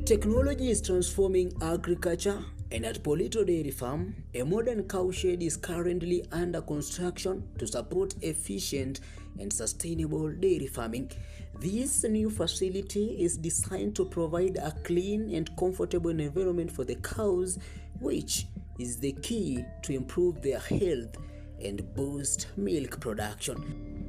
Technology is transforming agriculture, and at Polito Dairy Farm, a modern cowshed is currently under construction to support efficient and sustainable dairy farming. This new facility is designed to provide a clean and comfortable environment for the cows, which is the key to improve their health and boost milk production.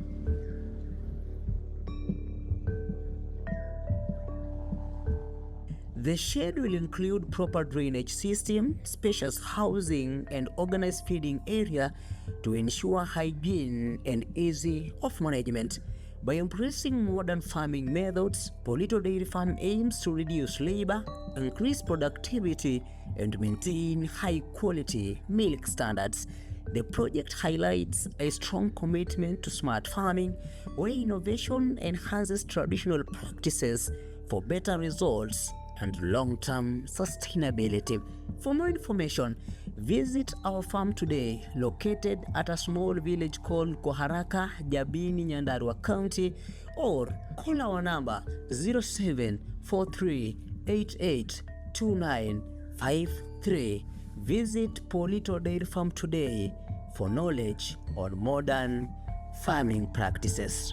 The shed will include proper drainage system, spacious housing, and organized feeding area to ensure hygiene and easy of management. By embracing modern farming methods, Polito Dairy Farm aims to reduce labor, increase productivity, and maintain high-quality milk standards. The project highlights a strong commitment to smart farming, where innovation enhances traditional practices for better results and long-term sustainability. For more information, visit our farm today, located at a small village called Koharaka, Jabini, Nyandarua County, or call our number 0743882953. Visit Polito Dairy Farm today for knowledge on modern farming practices.